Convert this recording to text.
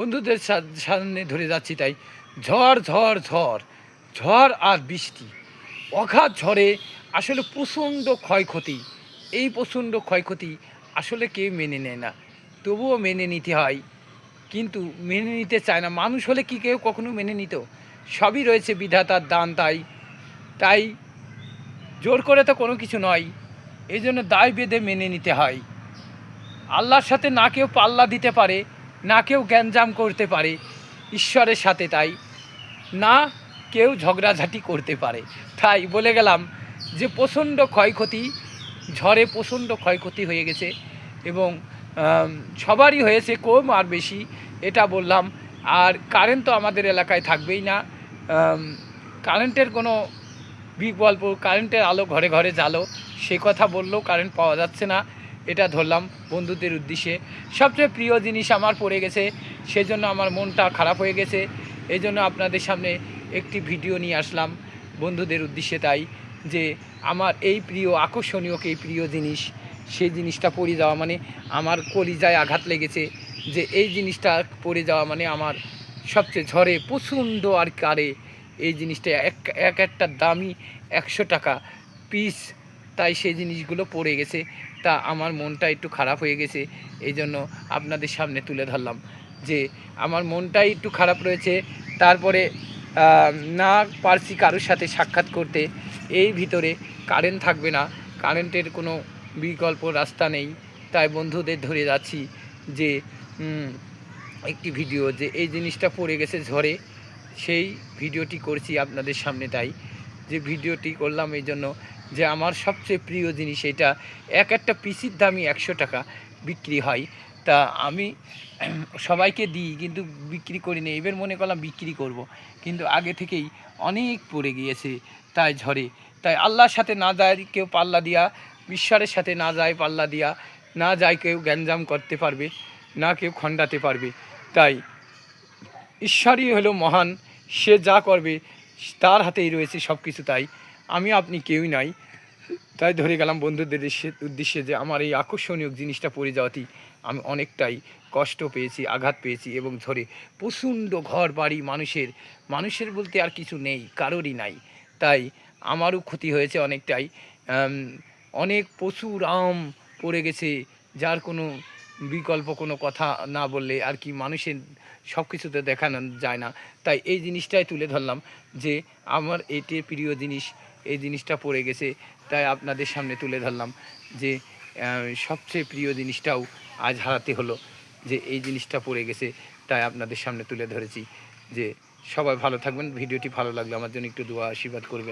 বন্ধুদের সামনে ধরে যাচ্ছি, তাই ঝড় ঝড় ঝড় ঝড় আর বৃষ্টি, অগাধ ঝড়ে আসলে প্রচণ্ড ক্ষয়ক্ষতি। এই প্রচণ্ড ক্ষয়ক্ষতি আসলে কেউ মেনে নেয় না, তবুও মেনে নিতে হয়। কিন্তু মেনে নিতে চায় না। মানুষ হলে কি কেউ কখনো মেনে নিত? সবই রয়েছে বিধাতার দান। তাই তাই জোর করে তো কোনো কিছু নয়, এই জন্য দায় বেঁধে মেনে নিতে হয়। আল্লাহর সাথে না কেউ পাল্লা দিতে পারে, না কেউ গ্যাঞ্জাম করতে পারে ঈশ্বরের সাথে, তাই না কেউ ঝগড়াঝাটি করতে পারে। তাই বলে গেলাম যে প্রচণ্ড ক্ষয়ক্ষতি, ঝড়ে প্রচণ্ড ক্ষয়ক্ষতি হয়ে গেছে এবং সবারই হয়েছে, কম আর বেশি এটা বললাম। আর কারেন্ট তো আমাদের এলাকায় থাকবেই না। কারেন্টের কোনো বিকল্প, কারেন্টের আলো ঘরে ঘরে জ্বালো, সে কথা বললেও কারেন্ট পাওয়া যাচ্ছে না, এটা ধরলাম বন্ধুদের উদ্দেশ্যে। সবচেয়ে প্রিয় জিনিস আমার পড়ে গেছে, সেজন্য আমার মনটা খারাপ হয়ে গেছে। এই জন্য আপনাদের সামনে একটি ভিডিও নিয়ে আসলাম বন্ধুদের উদ্দেশ্যে। তাই যে আমার এই প্রিয় আকর্ষণীয় এই প্রিয় জিনিস, সেই জিনিসটা পড়ে যাওয়া মানে আমার কলিজায় আঘাত লেগেছে। যে এই জিনিসটা পড়ে যাওয়া মানে আমার সবচেয়ে ঝড়ে প্রচণ্ড আর কারে এই জিনিসটা এক একটা দামি 100 টাকা পিস। তাই সেই জিনিসগুলো পড়ে গেছে, তা আমার মনটা একটু খারাপ হয়ে গেছে। এই জন্য আপনাদের সামনে তুলে ধরলাম যে আমার মনটাই একটু খারাপ রয়েছে। তারপরে না পারছি কারোর সাথে সাক্ষাৎ করতে, এই ভিতরে কারেন্ট থাকবে না, কারেন্টের কোনো বিকল্প রাস্তা নেই। তাই বন্ধুদের ধরে যাচ্ছি যে একটি ভিডিও, যে এই জিনিসটা পড়ে গেছে ঝড়ে, সেই ভিডিওটি করছি আপনাদের সামনে। তাই যে ভিডিওটি করলাম এই জন্য যে আমার সবচেয়ে প্রিয় জিনিস এটা, একটা পিসির দামই 100 টাকা বিক্রি হয়। তা আমি সবাইকে দিই, কিন্তু বিক্রি করি না। এবার মনে করলাম বিক্রি করব, কিন্তু আগে থেকেই অনেক পড়ে গিয়েছে তাই ঝড়ে। তাই আল্লাহর সাথে না যায় কেউ পাল্লা দিয়া, ঈশ্বরের সাথে না যায় পাল্লা দিয়া, না যায় কেউ গ্যাঞ্জাম করতে পারবে, না কেউ খণ্ডাতে পারবে। তাই ঈশ্বরই হলো মহান, সে যা করবে তার হাতেই রয়েছে সব কিছু। তাই আমি আপনি কেউই নাই। তাই ধরে গেলাম বন্ধুদের উদ্দেশ্যে যে আমার এই আকর্ষণীয় জিনিসটা পড়ে যাওয়াতেই আমি অনেকটাই কষ্ট পেয়েছি, আঘাত পেয়েছি। এবং ঝড়ে প্রচণ্ড ঘর বাড়ি মানুষের বলতে আর কিছু নেই, কারোরই নাই। তাই আমারও ক্ষতি হয়েছে অনেকটাই। অনেক প্রচুর আম পড়ে গেছে, যার কোনো বিকল্প কোনো কথা না বললে আর কি মানুষের সব কিছুতে দেখানো যায় না। তাই এই জিনিসটাই তুলে ধরলাম যে আমার এটি প্রিয় জিনিস, এই জিনিসটা পড়ে গেছে। তাই আপনাদের সামনে তুলে ধরলাম যে সবচেয়ে প্রিয় জিনিসটাও আজ হারাতে হলো, যে এই জিনিসটা পড়ে গেছে। তাই আপনাদের সামনে তুলে ধরেছি। যে সবাই ভালো থাকবেন। ভিডিওটি ভালো লাগলে আমার জন্য একটু দোয়া আশীর্বাদ করবেন।